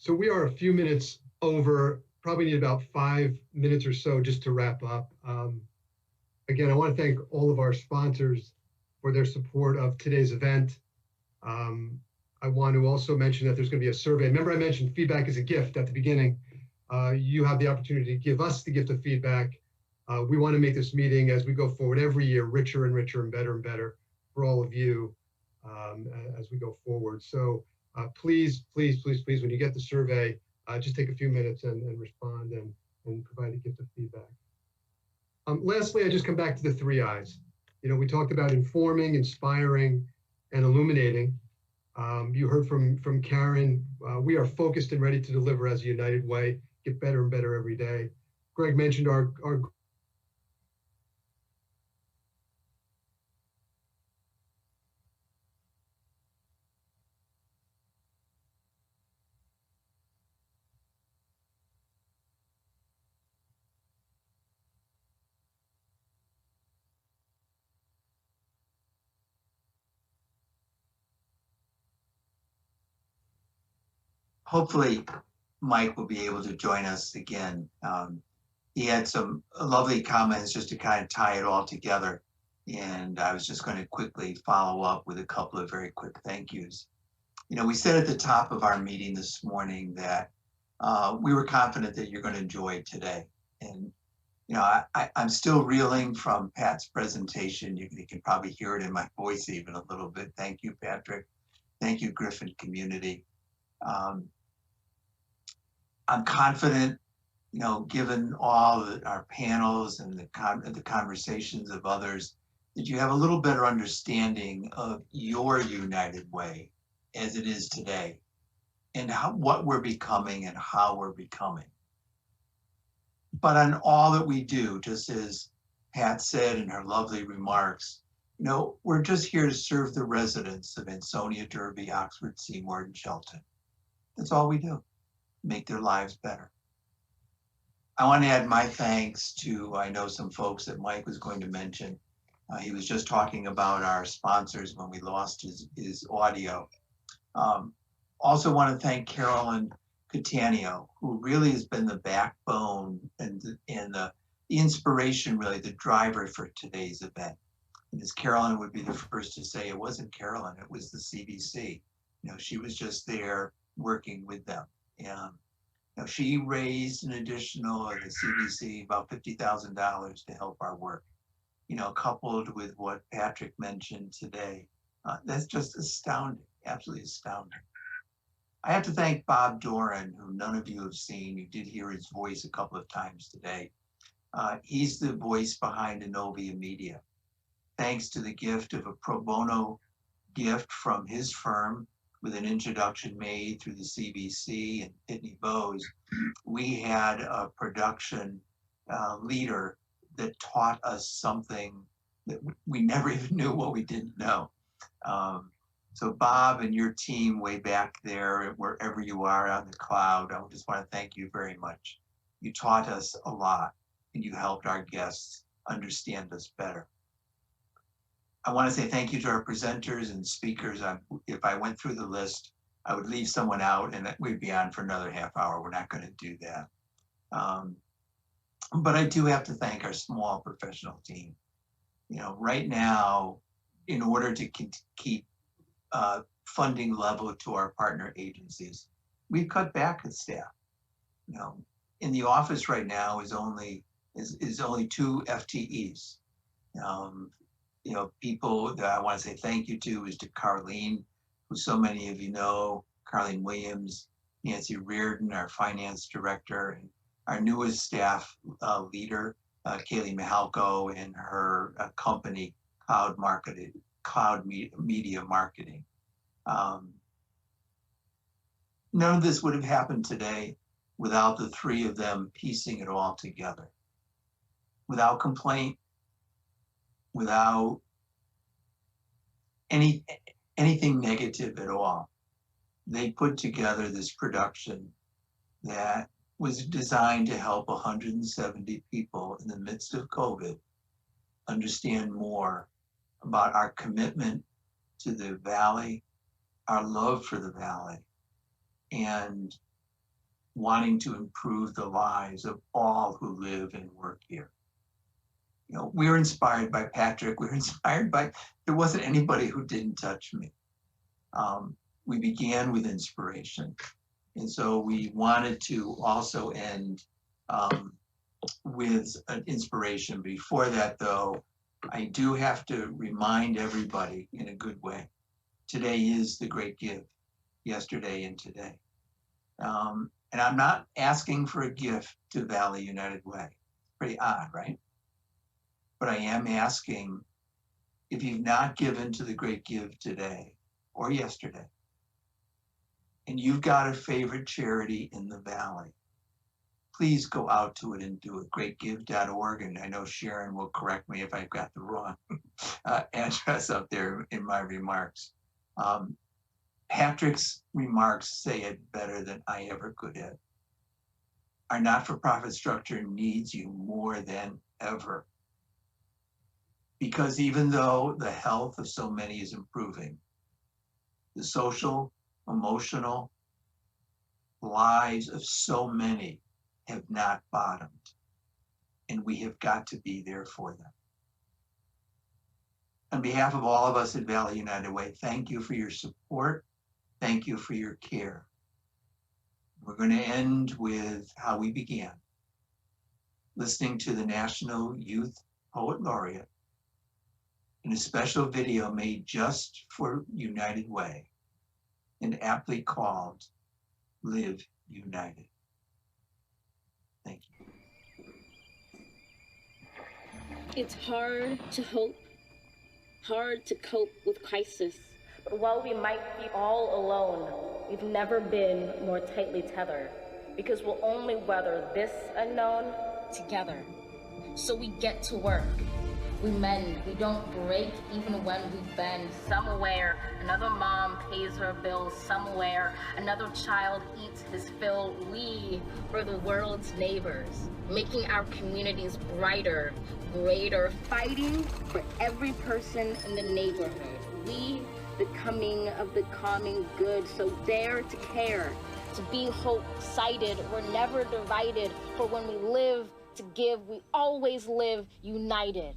So we are a few minutes over, probably need about 5 minutes or so just to wrap up. Again, I want to thank all of our sponsors for their support of today's event. I want to also mention that there's going to be a survey. Remember, I mentioned feedback is a gift at the beginning. You have the opportunity to give us the gift of feedback. We want to make this meeting as we go forward every year richer and richer and better for all of you as we go forward. So please, when you get the survey, just take a few minutes and respond and provide a gift of feedback. Lastly, I just come back to the 3 I's. We talked about informing, inspiring, and illuminating. You heard from Karen. We are focused and ready to deliver as a united way, get better and better every day. Greg mentioned our Hopefully, Mike will be able to join us again. He had some lovely comments just to kind of tie it all together. And I was just going to quickly follow up with a couple of very quick thank yous. We said at the top of our meeting this morning that we were confident that you're going to enjoy today. And, I'm still reeling from Pat's presentation. You can probably hear it in my voice even a little bit. Thank you, Patrick. Thank you, Griffin community. I'm confident, given all our panels and the conversations of others, that you have a little better understanding of your united way as it is today and what we're becoming and how we're becoming. But on all that we do, just as Pat said in her lovely remarks, we're just here to serve the residents of Ansonia, Derby, Oxford, Seymour, and Shelton. That's all we do. Make their lives better. I want to add my thanks to, I know some folks that Mike was going to mention. He was just talking about our sponsors when we lost his audio. Also want to thank Carolyn Catania, who really has been the backbone and the inspiration, really the driver for today's event. And as Carolyn would be the first to say, it wasn't Carolyn, it was the CBC. She was just there working with them. And she raised an additional, at the CDC, about $50,000 to help our work. Coupled with what Patrick mentioned today, that's just astounding, absolutely astounding. I have to thank Bob Doran, who none of you have seen. You did hear his voice a couple of times today. He's the voice behind Innovia Media. Thanks to the gift of a pro bono gift from his firm, with an introduction made through the CBC and Pitney Bowes, we had a production leader that taught us something that we never even knew what we didn't know. So Bob and your team way back there, wherever you are out in the cloud, I just want to thank you very much. You taught us a lot and you helped our guests understand us better. I want to say thank you to our presenters and speakers. If I went through the list, I would leave someone out and we'd be on for another half hour. We're not going to do that. But I do have to thank our small professional team. Right now, in order to keep funding level to our partner agencies, we've cut back the staff. In the office right now is only 2 FTEs. People that I want to say thank you to is to Carlene, who so many of you know, Carlene Williams, Nancy Reardon, our finance director, and our newest staff leader, Kaylee Mihalko, and her company, Cloud Media Marketing. None of this would have happened today without the 3 of them piecing it all together. Without complaint, without anything negative at all. They put together this production that was designed to help 170 people in the midst of COVID understand more about our commitment to the Valley, our love for the Valley, and wanting to improve the lives of all who live and work here. You know, we're inspired by Patrick. We're inspired by, there wasn't anybody who didn't touch me. We began with inspiration. And so we wanted to also end with an inspiration. Before that, though, I do have to remind everybody in a good way. Today is the great give, yesterday and today. And I'm not asking for a gift to Valley United Way. Pretty odd, right? But I am asking, if you've not given to the great give today or yesterday, and you've got a favorite charity in the Valley, please go out to it and do it. Greatgive.org. And I know Sharon will correct me if I've got the wrong address up there in my remarks. Patrick's remarks say it better than I ever could have. Our not-for-profit structure needs you more than ever. Because even though the health of so many is improving, the social, emotional lives of so many have not bottomed, and we have got to be there for them. On behalf of all of us at Valley United Way, thank you for your support. Thank you for your care. We're going to end with how we began, listening to the National Youth Poet Laureate in a special video made just for United Way and aptly called Live United. Thank you. It's hard to hope, hard to cope with crisis. But while we might be all alone, we've never been more tightly tethered, because we'll only weather this unknown together. So we get to work. We mend, we don't break even when we bend. Somewhere, another mom pays her bills. Somewhere, another child eats his fill. We are the world's neighbors, making our communities brighter, greater, fighting for every person in the neighborhood. We, the coming of the common good, so dare to care, to be hope-sighted. We're never divided, for when we live to give, we always live united.